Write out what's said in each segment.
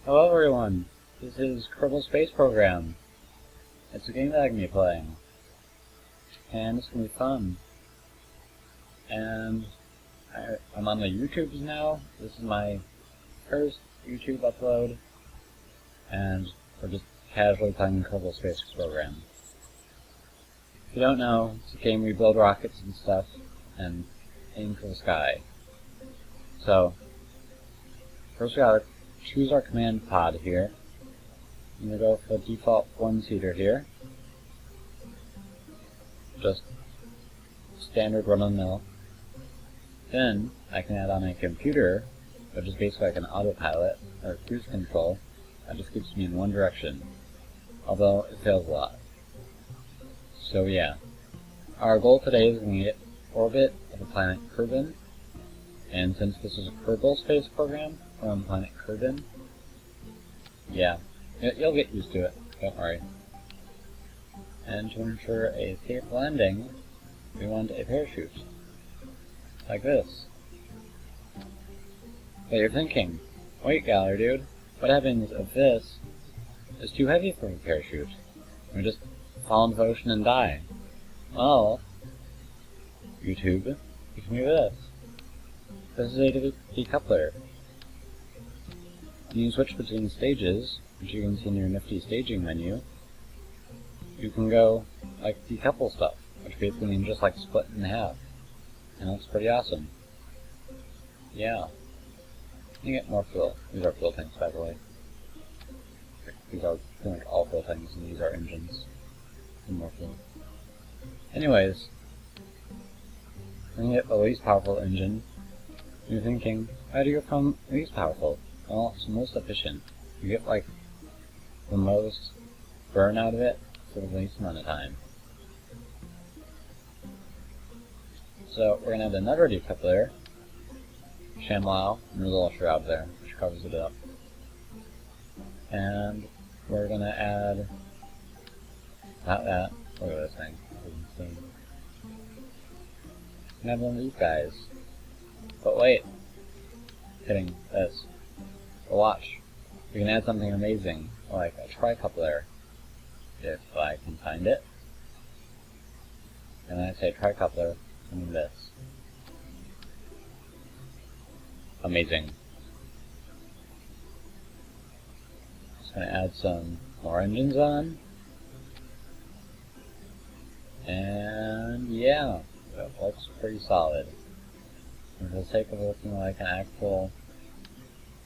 Hello everyone, this is Kerbal Space Program. It's a game that I'm going to be playing, and it's going to be fun. And I'm on the YouTubes now. This is my first YouTube upload, and we're just casually playing Kerbal Space Program. If you don't know, it's a game where you build rockets and stuff, and aim for the sky. So, first we gotta choose our command pod here. I'm going to go for the default one-seater here. Just standard run-of-the-mill. Then I can add on a computer, which is basically like an autopilot or cruise control. That just keeps me in one direction, although it fails a lot. So yeah, our goal today is going to get orbit of the planet Kerbal, and since this is a Kerbal space program from planet Kerbal, yeah, you'll get used to it, don't worry. And to ensure a safe landing, we want a parachute. Like this. But you're thinking, wait Galler dude, what happens if this is too heavy for a parachute? We just fall into the ocean and die. Well, YouTube, you can do this. This is a decoupler. When you switch between stages, which you can see in your nifty staging menu, you can go like decouple stuff, which basically means just like split in half. And that's pretty awesome. Yeah. You get more fuel. These are fuel tanks, by the way. These are pretty much all fuel tanks, and these are engines. And more fuel. Anyways, when you get the least powerful engine, you're thinking, how do you go from least powerful? Well, it's the most efficient. You get like the most burn out of it for the least amount of time. So we're gonna add another decoupler, ShamWow, and there's a little shroud there, which covers it up. And we're gonna add, not that, look at this thing, it's insane. We're gonna add one of these guys. But wait, hitting this. But watch, we can add something amazing, like a tricoupler, if I can find it. And I say tricoupler, I mean this. Amazing. Just gonna add some more engines on. And yeah, that looks pretty solid. And for the sake of looking like an actual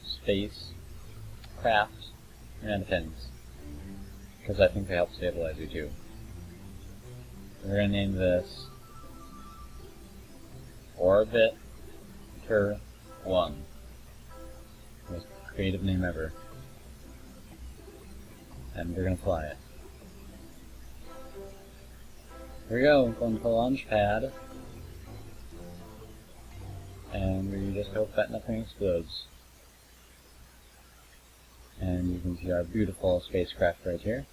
space craft, we're gonna add pins, because I think they help stabilize you too. We're gonna name this Orbiter 1. Most creative name ever. And we're gonna fly it. Here we go, going to the launch pad. And we just hope that nothing explodes. And you can see our beautiful spacecraft right here.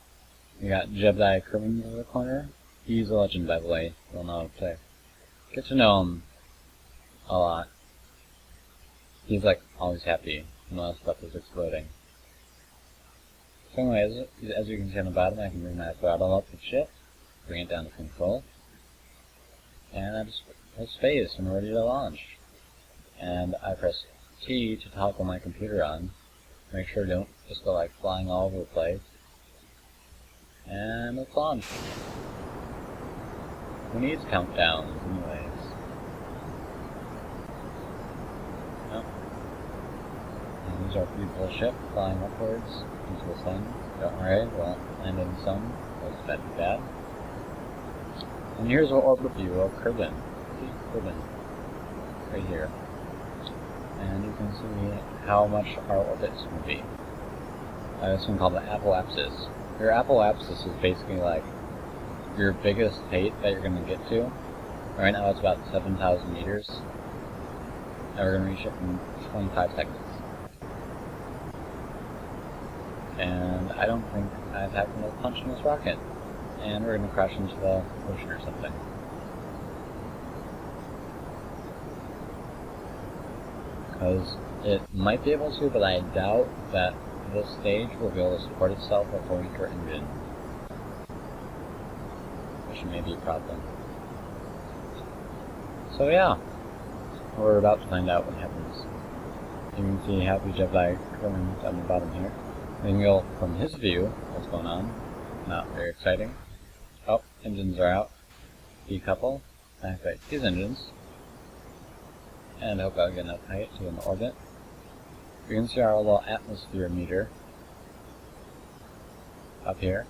We got Jedi curving over the corner. He's a legend, by the way. You'll know to get to know him a lot. He's like always happy when all stuff is exploding. So anyways, as you can see on the bottom, I can bring my throttle up with shift, bring it down to control, and I just press space and we're ready to launch. And I press T to toggle my computer on, make sure it don't just go like flying all over the place. And let's launch. Who needs countdowns anyways? Nope. And there's our beautiful ship flying upwards into the sun. Don't worry, we won't land in the sun, because that'd be bad. And here's our orbit view of Kerbal. Kerbal. Right here. And you can see how much our orbit's going to be. This one called the apoapsis. Your apoapsis is basically like your biggest height that you're going to get to. Right now it's about 7,000 meters. And we're going to reach it in 25 seconds. And I don't think I've had enough punch in this rocket. And we're going to crash into the ocean or something. Because it might be able to, but I doubt that this stage will be able to support itself with a weaker engine, which may be a problem. So yeah, we're about to find out what happens. You can see Happy Jedi coming down the bottom here. We can go from his view, what's going on. Not very exciting. Oh, engines are out. Decouple. Activate these engines. And hope I'll get enough height to an orbit. We can see our little atmosphere meter up here.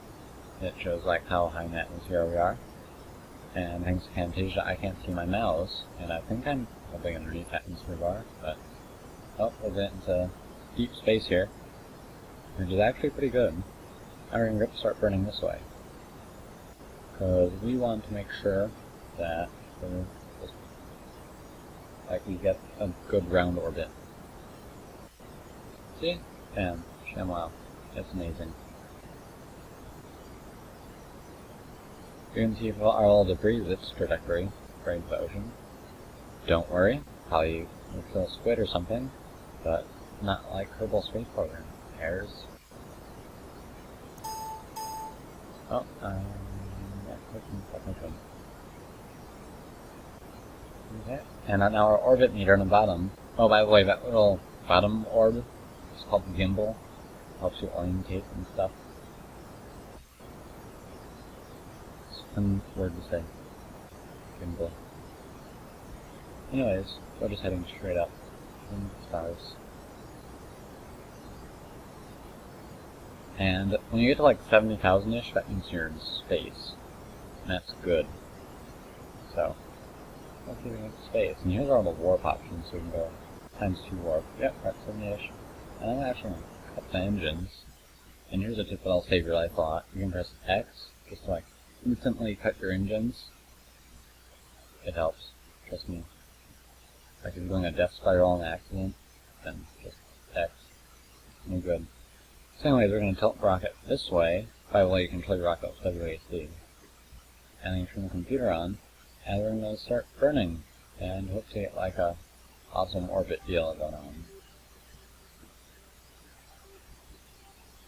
It shows like how high in the atmosphere we are. And thanks to Camtasia, I can't see my mouse, and I think I'm holding underneath that atmosphere bar, but oh, we'll get into deep space here, which is actually pretty good. Now we're going to start burning this way, because we want to make sure that we get a good round orbit. See? Bam. ShamWow. It's amazing. You can see our little debris that's trajectory right into the ocean. Don't worry, probably will kill a squid or something, but not like Kerbal Space Program. Errors. Oh, yeah, clicking. Okay. And now our orbit meter on the bottom. Oh, by the way, that little bottom orb is called the gimbal. Helps you orientate and stuff. It's a fun word to say. Gimbal. Anyways, we're just heading straight up in the stars. And when you get to like 70,000-ish, that means you're in space. And that's good. So, let's see if we can get to space. And here's all the warp options, so we can go ×2 warp. Yep, we're at 70-ish. And I'm actually going to cut the engines. And here's a tip that'll save your life a lot. You can press X, just to like instantly cut your engines. It helps, trust me. Like if you're doing a death spiral in an accident, then just X. No good. So anyways, we're going to tilt the rocket this way. By the way, you can control your rocket with WASD. And then you turn the computer on, and we're going to start burning. And hope to get like a awesome orbit deal going on.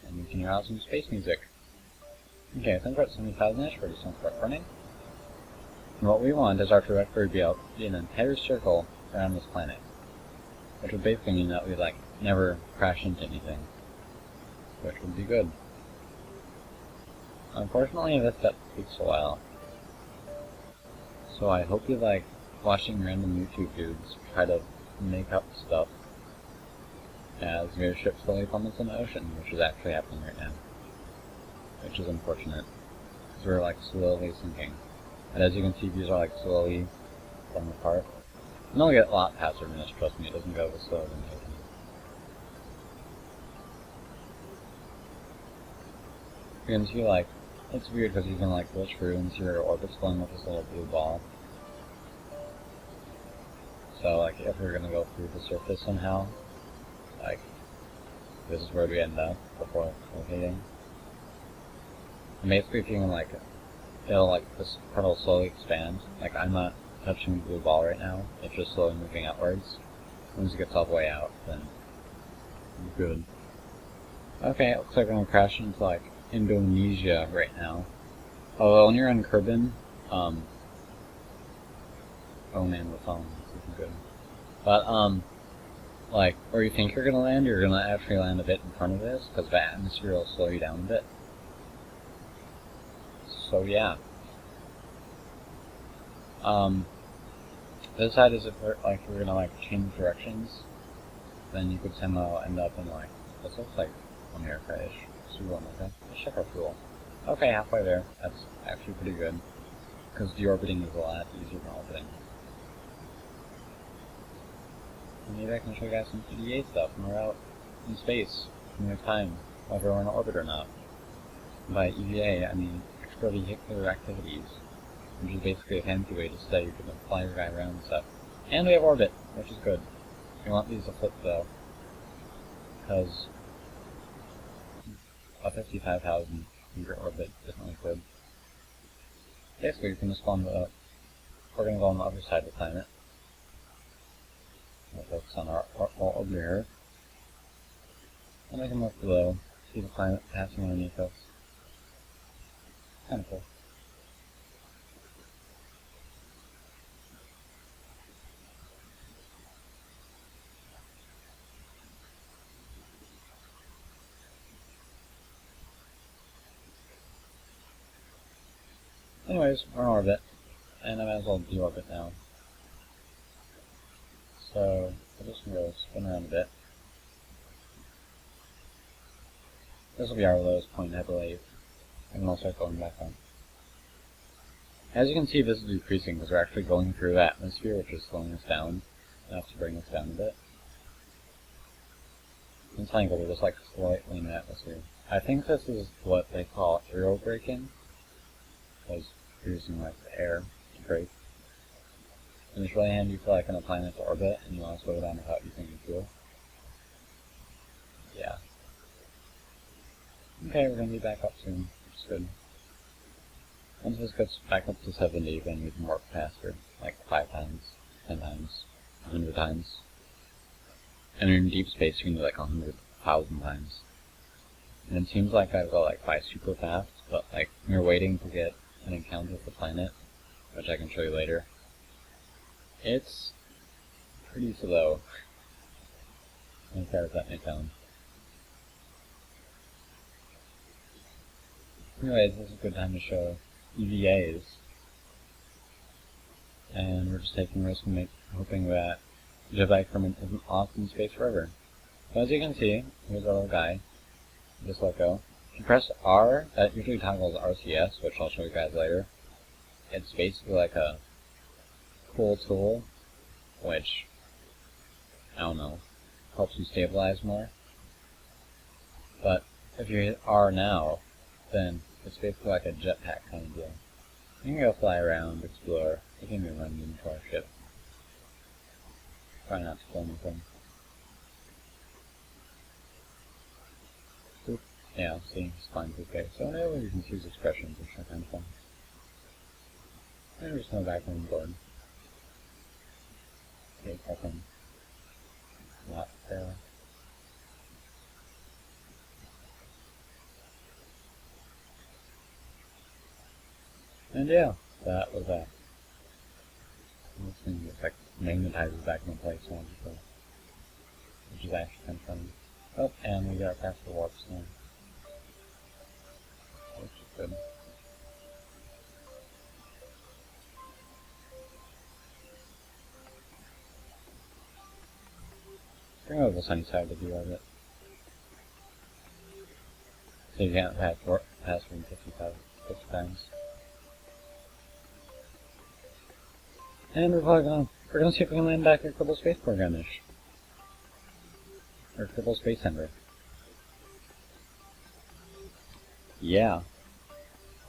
And you can hear awesome space music. Okay, since we're at 70,000-ish, we're just going to start burning. And what we want is our trajectory to be an entire circle around this planet. Which would basically mean that we like never crash into anything. Which would be good. Unfortunately, this step takes a while. So I hope you like watching random YouTube dudes try to make up stuff as your ship slowly plummets in the ocean, which is actually happening right now. Which is unfortunate, because we're like slowly sinking. And as you can see, these are like slowly falling apart. And they'll get a lot faster than this, trust me, it doesn't go as slow as it. You can see like, it's weird because you can like glitch through and see your orbits going with this little blue ball. So like if we're gonna go through the surface somehow, like this is where we end up before locating. And basically if you can like, it'll like, this part will slowly expand. Like I'm not touching the blue ball right now, it's just slowly moving outwards. Once it gets all the way out, then you're good. Okay, it looks like we're gonna crash into like Indonesia right now. Although when you're in Kerbal, oh man, the phone isn't good. But like where you think you're gonna land, you're gonna actually land a bit in front of this because the atmosphere will slow you down a bit. So yeah. This side is if we're gonna like change directions, then you could somehow end up in like this looks like America-ish. Okay. Let's check our fuel. Okay, halfway there. That's actually pretty good. Because deorbiting is a lot easier than orbiting. Maybe I can show you guys some EVA stuff when we're out in space. When we have time, whether we're in orbit or not. By EVA, I mean extravehicular activities. Which is basically a fancy way to say you're going to fly your guy around and stuff. And we have orbit, which is good. We want these to flip though. Because a 55,000 meter orbit definitely could. Basically, you can just spawn the. We're going to go on the other side of the planet. We'll focus on our orbit here. And I can look below, see the planet passing underneath us. Kinda cool. Anyways, we're in orbit, and I might as well deorbit now. So, we're just gonna go spin around a bit. This will be our lowest point, I believe, and then we'll start going back on. As you can see, this is decreasing because we're actually going through the atmosphere, which is slowing us down enough to bring us down a bit. It's funny because we're just like slightly in the atmosphere. I think this is what they call aero braking, because you're using like the air to brake. And it's really handy for like on a planet's orbit and you want to slow down without using any fuel. Yeah. Okay, we're gonna be back up soon, which is good. Once this gets back up to 70, you're gonna need more faster, like 5 times, 10 times, 100 times. And in deep space, you can do like 100,000 times. And it seems like I go like by super fast, but like when you're waiting to get an encounter with the planet, which I can show you later, it's pretty slow. As far as that may sound. Anyways, this is a good time to show EVAs. And we're just taking risks and hoping that Jedi Kermit isn't off in space forever. So as you can see, here's our little guy. Just let go. If you press R, that usually toggles RCS, which I'll show you guys later. It's basically like a cool tool, which, I don't know, helps you stabilize more. But if you hit R now, then it's basically like a jetpack kind of deal. You can go fly around, explore, you can even run into our ship. Try not to kill anything. Oop. Yeah, see, he's flying through space. So now you can use expressions, which are kind of fun. And we're just going back on board. Okay, fucking not there. And yeah, that was that. This thing just like magnetizes back into place now, which is actually kind of funny. Oh, and we got past the warps now, which is good. Bring over the sunny side of the orbit. So you can't pass from 50 times. And we're gonna see if we can land back at Kerbal Space Program-ish. Or Kerbal Space Center. Yeah.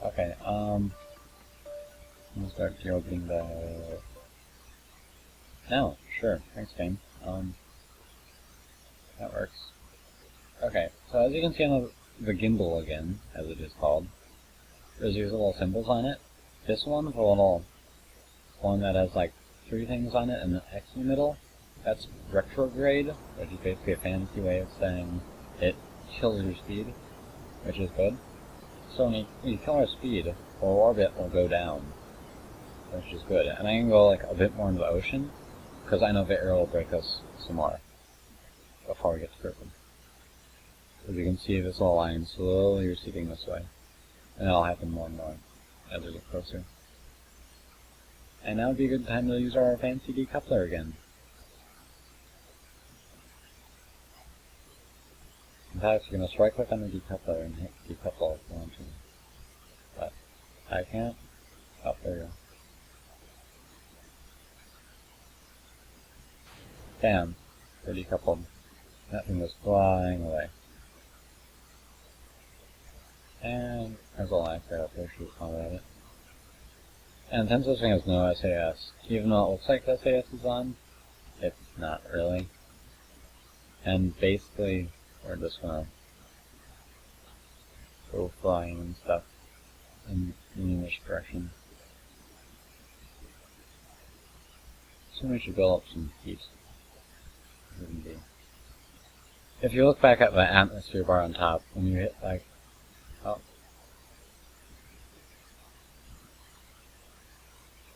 Okay, I'm gonna start deorbiting the... No, sure, thanks game. That works. Okay, so as you can see on the gimbal again, as it is called, there's these little symbols on it. This one's a little one that has like 3 things on it and an X in the middle. That's retrograde, which is basically a fancy way of saying it kills your speed, which is good. So when you kill our speed, our orbit will go down, which is good. And I can go like a bit more into the ocean, because I know the air will break us some more before we get to Kerbal. As you can see, this little line slowly receding this way, and it'll happen more and more as we get closer. And now would be a good time to use our fancy decoupler again. In fact, you're going to right click on the decoupler and hit decouple if you want to. But I can't. Oh, there we go. Bam. We're decoupled. That thing was flying away. And there's a line right up there, shoot all at it. And since this thing has no SAS, even though it looks like the SAS is on, it's not really. And basically, we're just gonna go flying and stuff in the English direction. So we should build up some heat. if you look back at the atmosphere bar on top, when you hit like, oh,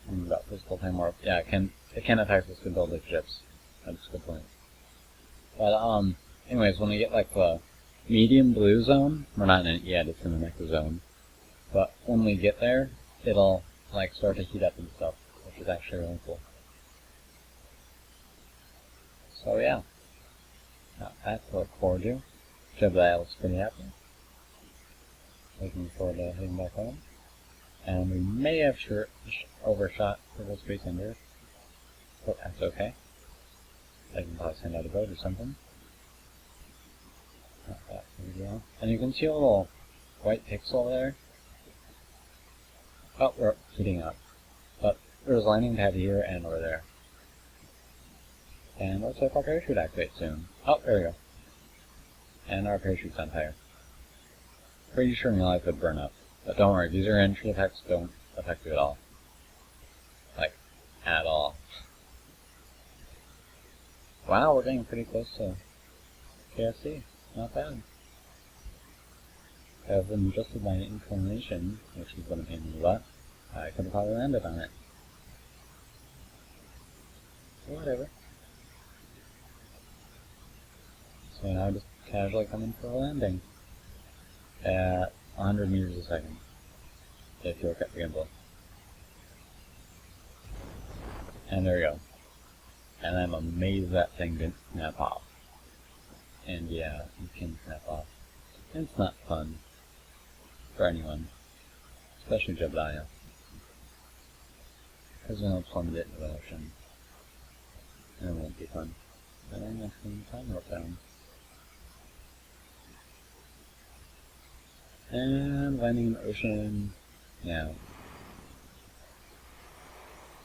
about physical time warp, yeah, it can affect the stability of ships. That's a good point. But anyways, when we get like the medium blue zone, we're not in it yet, it's in the next zone. But when we get there, it'll like start to heat up and stuff, which is actually really cool. So yeah, that's to look forward to. Kerbal looks pretty happy. Looking forward to heading back home. And we may have overshot Kerbal Space Ender, but that's okay. I can probably send out a boat or something. Not that big a deal. And you can see a little white pixel there. Oh, we're heating up. But there's a landing pad here and over there. And looks like our parachute activates soon. Oh, there we go. And our parachute's on fire. Pretty sure in real life it would burn up. But don't worry, these are entry effects, don't affect you at all. Like, at all. Wow, we're getting pretty close to KFC. Not bad. I've been adjusted my inclination, which is going to pain in the butt. I could have probably landed on it. So whatever. So now just casually come in for a landing. At 100 meters a second. If you look at the gimbal. And there we go. And I'm amazed that thing didn't snap off. And yeah, you can snap off. It's not fun. For anyone. Especially Jebediah. Because then it'll plummet it into the ocean. And it won't be fun. But I'm going to time warp down. And landing in the ocean now.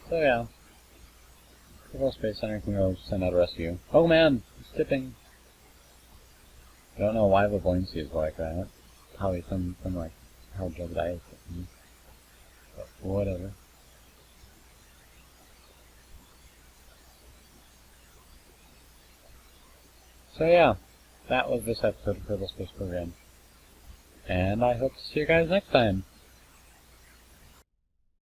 So yeah. Kerbal Space Center can go send out a rescue. Oh man! It's tipping! I don't know why the buoyancy is like that. Probably some like how Jebediah is tipping. But whatever. So yeah. That was this episode of Kerbal Space Program. And I hope to see you guys next time.